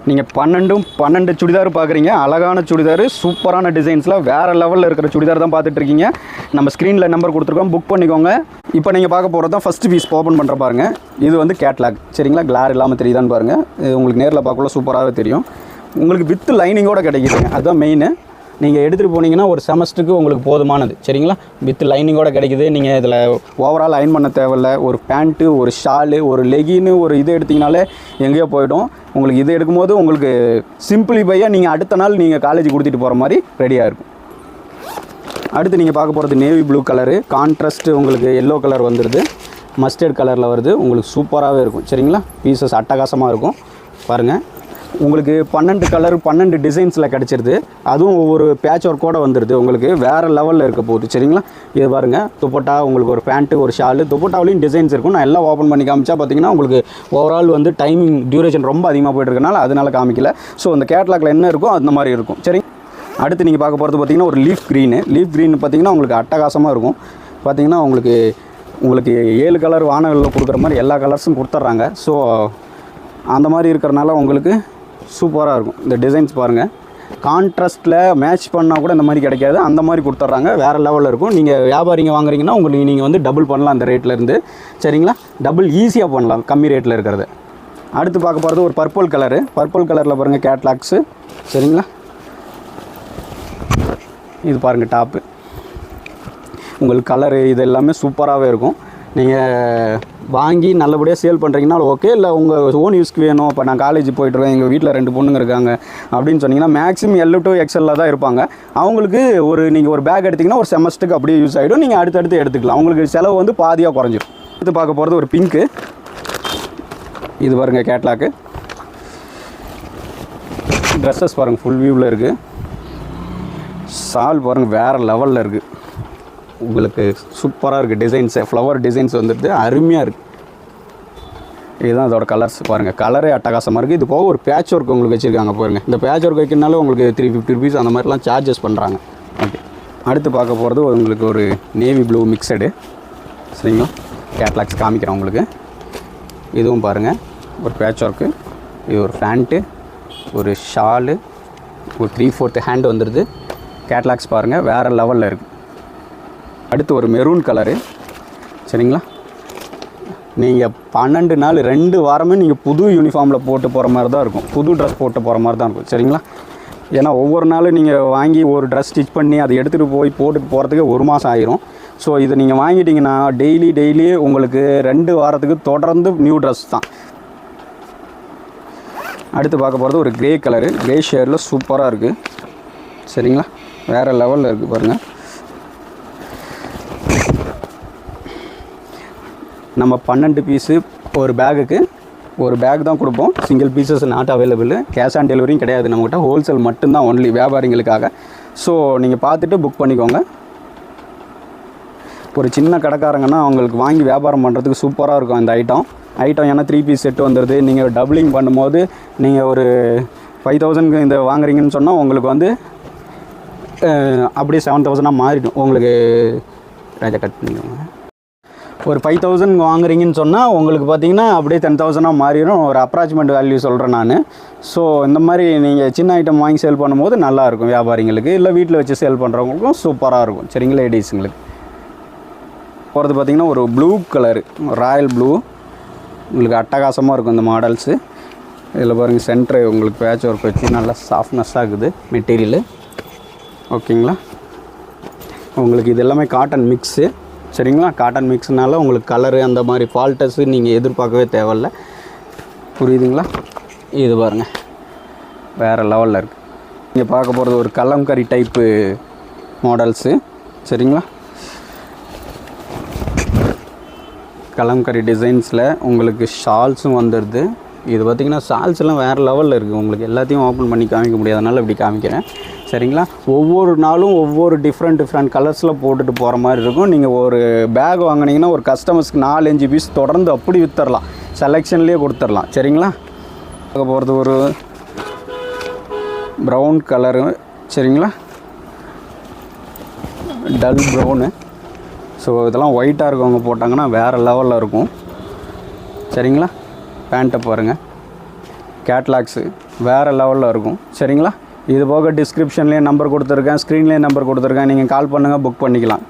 நீங்கள் 12 சுடிதார் பார்க்குறீங்க. அழகான சுடிதார், சூப்பரான டிசைன்ஸில் வேறு லெவலில் இருக்கிற சுடிதார் தான் பார்த்துட்ருக்கீங்க. நம்ம ஸ்க்ரீனில் நம்பர் கொடுத்துருக்கோம், புக் பண்ணிக்கோங்க. இப்போ நீங்கள் பார்க்க போகிறது தான் ஃபஸ்ட்டு பீஸ் ஓப்பன் பண்ணுற பாருங்கள். இது வந்து கேட்லாக் சரிங்களா, கிளார் இல்லாமல் தெரியுதான்னு பாருங்கள். இது உங்களுக்கு நேரில் பார்க்கல சூப்பராகவே தெரியும். உங்களுக்கு வித் லைனிங்கோடு கிடைக்குதுங்க, அதுதான் மெயின். நீங்கள் எடுத்துகிட்டு போனீங்கன்னா ஒரு செமஸ்டருக்கு உங்களுக்கு போதுமானது சரிங்களா. வித் லைனிங்கோடு கிடைக்குது. நீங்கள் இதில் ஓவரால் அயன் பண்ண தேவையில்லை. ஒரு பேண்ட்டு, ஒரு ஷாலு, ஒரு லெகின்னு, ஒரு இது எடுத்திங்கனாலே எங்கேயோ போய்டும். உங்களுக்கு இது எடுக்கும்போது உங்களுக்கு சிம்பிளிஃபையாக நீங்கள் அடுத்த நாள் நீங்கள் காலேஜ் கொடுத்துட்டு போகிற மாதிரி ரெடியாக இருக்கும். அடுத்து நீங்கள் பார்க்க போகிறது நேவி ப்ளூ கலரு, கான்ட்ராஸ்ட்டு உங்களுக்கு எல்லோ கலர் வந்துடுது, மஸ்டர்ட் கலரில் வருது. உங்களுக்கு சூப்பராகவே இருக்கும் சரிங்களா. பீசஸ் அட்டகாசமாக இருக்கும் பாருங்கள். உங்களுக்கு 12 கலர் 12 டிசைன்ஸில் கிடச்சிருது. அதுவும் ஒவ்வொரு பேட்ச் ஒர்க்கோடு வந்துடுது. உங்களுக்கு வேறு லெவலில் இருக்க போகுது சரிங்களா. இது பாருங்கள், துப்பட்டா, உங்களுக்கு ஒரு பேண்ட்டு, ஒரு ஷாலு, துப்பட்டாவிலையும் டிசைன்ஸ் இருக்கும். நான் எல்லாம் ஓப்பன் பண்ணி காமிச்சா பார்த்தீங்கன்னா உங்களுக்கு ஓவரால் வந்து டைமிங் டியூரேஷன் ரொம்ப அதிகமாக போய்ட்டுருக்கனால அதனால் காமிக்கல. ஸோ அந்த கேட்லாகில் என்ன இருக்கோ அந்த மாதிரி இருக்கும் சரி. அடுத்து நீங்கள் பார்க்க போகிறது பார்த்திங்கன்னா ஒரு லீஃப் க்ரீன் பார்த்திங்கன்னா உங்களுக்கு அட்டகாசமாக இருக்கும். பார்த்திங்கன்னா உங்களுக்கு 7 கலர் வானவில்ல கொடுக்குற மாதிரி எல்லா கலர்ஸும் கொடுத்துட்றாங்க. ஸோ அந்த மாதிரி இருக்கிறனால உங்களுக்கு சூப்பராக இருக்கும். இந்த டிசைன்ஸ் பாருங்கள், கான்ட்ராஸ்ட்டில் மேட்ச் பண்ணால் கூட இந்த மாதிரி கிடைக்காது, அந்த மாதிரி கொடுத்துட்றாங்க. வேறு லெவலில் இருக்கும். நீங்கள் வியாபாரிங்க வாங்குறீங்கன்னா உங்களுக்கு நீங்கள் வந்து டபுள் பண்ணலாம் அந்த ரேட்லேருந்து சரிங்களா. டபுள் ஈஸியாக பண்ணலாம் கம்மி ரேட்டில் இருக்கிறது. அடுத்து பார்க்க போகிறது ஒரு பர்பிள் கலரில் பாருங்கள் கேட்லாக்ஸு சரிங்களா. இது பாருங்கள் டாப்பு, உங்களுக்கு கலரு இது எல்லாமே சூப்பராகவே இருக்கும். நீங்கள் வாங்கி நல்லபடியாக சேல் பண்ணுறீங்கன்னா ஓகே. இல்லை உங்கள் ஓன் யூஸ்க்கு வேணும், இப்போ நான் காலேஜ் போய்ட்டுருவேன், எங்கள் வீட்டில் 2 பொண்ணுங்க இருக்காங்க அப்படின்னு சொன்னீங்கன்னா மேக்ஸிமம் L to XL தான் இருப்பாங்க. அவங்களுக்கு நீங்கள் ஒரு பேக் எடுத்திங்கன்னா ஒரு செமஸ்டருக்கு அப்படியே யூஸ் ஆகிடும். நீங்கள் அடுத்தடுத்து எடுத்துக்கலாம். உங்களுக்கு செலவு வந்து பாதியாக குறைஞ்சிடும். அடுத்து பார்க்க போகிறது ஒரு பிங்க்கு. இது பாருங்கள் கேட்லாக்கு. ட்ரெஸ்ஸஸ் பாருங்கள் ஃபுல் வியூவில் இருக்குது. ஷால் பாருங்கள் வேறு லெவலில் இருக்குது. உங்களுக்கு சூப்பராக இருக்குது. டிசைன்ஸு ஃப்ளவர் டிசைன்ஸ் வந்துடுது, அருமையாக இருக்குது. இதுதான் அதோட கலர்ஸ் பாருங்கள். கலரே அட்டகாசமாக இருக்குது. இது போக ஒரு பேட்ச் ஒர்க் உங்களுக்கு வச்சுருக்காங்க பாருங்கள். இந்த பேட்ச் ஒர்க் வைக்கிறனால உங்களுக்கு 350 rupees அந்த மாதிரிலாம் சார்ஜஸ் பண்ணுறாங்க. ஓகே, அடுத்து பார்க்க போகிறது உங்களுக்கு ஒரு நேவி ப்ளூ மிக்சடு சரிங்களா. கேட்லாக்ஸ் காமிக்கிறேன் உங்களுக்கு. இதுவும் பாருங்கள் ஒரு பேட்ச் ஒர்க்கு. இது ஒரு பேண்ட்டு, ஒரு ஷாலு, ஒரு 3/4 ஹேண்டு வந்துடுது. கேட்லாக்ஸ் பாருங்கள் வேறு லெவலில் இருக்குது. அடுத்து ஒரு மெரூன் கலரு சரிங்களா. நீங்கள் 12 நாள் 2 வாரமே நீங்கள் புது யூனிஃபார்மில் போட்டு போகிற மாதிரி தான் இருக்கும். புது ட்ரெஸ் போட்டு போகிற மாதிரி தான் இருக்கும் சரிங்களா. ஏன்னா ஒவ்வொரு நாளும் நீங்கள் வாங்கி ஒரு ட்ரெஸ் ஸ்டிச் பண்ணி அதை எடுத்துகிட்டு போய் போட்டுட்டு போகிறதுக்கு 1 மாதம் ஆயிரும். ஸோ இதை நீங்கள் வாங்கிட்டீங்கன்னா டெய்லி உங்களுக்கு 2 வாரத்துக்கு தொடர்ந்து நியூ ட்ரெஸ் தான். அடுத்து பார்க்க போகிறது ஒரு கிரே கலரு, கிரே ஷேடில் சூப்பராக இருக்குது சரிங்களா. வேறு லெவலில் இருக்குது பாருங்கள். நம்ம 12 பீஸு ஒரு பேகுக்கு ஒரு பேக் தான் கொடுப்போம். Single pieces not available. Cash on டெலிவரியும் கிடையாது நம்மகிட்ட. ஹோல்சேல் மட்டும்தான், ஒன்லி வியாபாரிங்களுக்காக. ஸோ நீங்கள் பார்த்துட்டு புக் பண்ணிக்கோங்க. ஒரு சின்ன கடைக்காரங்கன்னா அவங்களுக்கு வாங்கி வியாபாரம் பண்ணுறதுக்கு சூப்பராக இருக்கும் இந்த ஐட்டம். ஏன்னா 3 பீஸ் செட்டு வந்துடுது. நீங்கள் டபுளிங் பண்ணும்போது நீங்கள் ஒரு 5000 இந்த வாங்குறீங்கன்னு சொன்னால் உங்களுக்கு வந்து அப்படியே 7000 மாறிடும். உங்களுக்கு ராஜா கட் பண்ணிக்கோங்க. ஒரு 5000 வாங்குறீங்கன்னு சொன்னால் உங்களுக்கு பார்த்தீங்கன்னா அப்படியே 10,000 மாறிடும். ஒரு அப்ராக்சிமேட் வேல்யூ சொல்கிறேன் நான். ஸோ இந்த மாதிரி நீங்கள் சின்ன ஐட்டம் வாங்கி சேல் பண்ணும்போது நல்லாயிருக்கும் வியாபாரிங்களுக்கு. இல்லை வீட்டில் வச்சு சேல் பண்ணுறவங்களுக்கும் சூப்பராக இருக்கும் சரிங்களா. லேடிஸுங்களுக்கு போகிறது பார்த்திங்கன்னா ஒரு ப்ளூ கலரு, ராயல் ப்ளூ, உங்களுக்கு அட்டகாசமாக இருக்கும் இந்த மாடல்ஸு. இதில் பாருங்கள் சென்ட்ரு உங்களுக்கு பேட்ச் ஒர்க் வச்சு நல்லா சாஃப்ட்னஸ்ஸாக இருக்குது மெட்டீரியலு. ஓகேங்களா. உங்களுக்கு இது எல்லாமே காட்டன் மிக்ஸு சரிங்களா. காட்டன் மிக்ஸ்னால உங்களுக்கு கலரு அந்த மாதிரி ஃபால்ட்டஸு நீங்கள் எதிர்பார்க்கவே தேவையில்ல. புரியுதுங்களா. இது பாருங்கள் வேறு லெவலில் இருக்குது. நீங்கள் பார்க்க போகிறது ஒரு கலம்கரி டைப்பு மாடல்ஸு சரிங்களா. கலம்கரி டிசைன்ஸில் உங்களுக்கு ஷால்ஸும் வந்துடுது. இது பார்த்திங்கன்னா ஷால்ஸ்லாம் வேறு லெவலில் இருக்குது. உங்களுக்கு எல்லாத்தையும் ஓப்பன் பண்ணி காமிக்க முடியாதனால இப்படி காமிக்கிறேன் சரிங்களா. ஒவ்வொரு நாளும் ஒவ்வொரு டிஃப்ரெண்ட் கலர்ஸில் போட்டுட்டு போகிற மாதிரி இருக்கும். நீங்கள் ஒரு பேக் வாங்கினீங்கன்னா ஒரு கஸ்டமர்ஸ்க்கு 4-5 பீஸ் தொடர்ந்து அப்படி விற்றுடலாம், செலெக்ஷன்லேயே கொடுத்துடலாம் சரிங்களா. பார்க்க போகிறது ஒரு ப்ரௌன் கலரு சரிங்களா, டல் ப்ரௌனு. ஸோ இதெல்லாம் ஒயிட்டாக இருக்கவங்க போட்டாங்கன்னா வேறு லெவலில் இருக்கும் சரிங்களா. பேண்ட்டை பாருங்கள், கேட்லாக்ஸு வேறு லெவலில் இருக்கும். சரிங்களா? இது போக டிஸ்கிரிப்ஷன்லேயே நம்பர் கொடுத்துருக்கேன், ஸ்க்ரீன்லேயே நம்பர் கொடுத்துருக்கேன். நீங்கள் கால் பண்ணுங்கள், புக் பண்ணிக்கலாம்.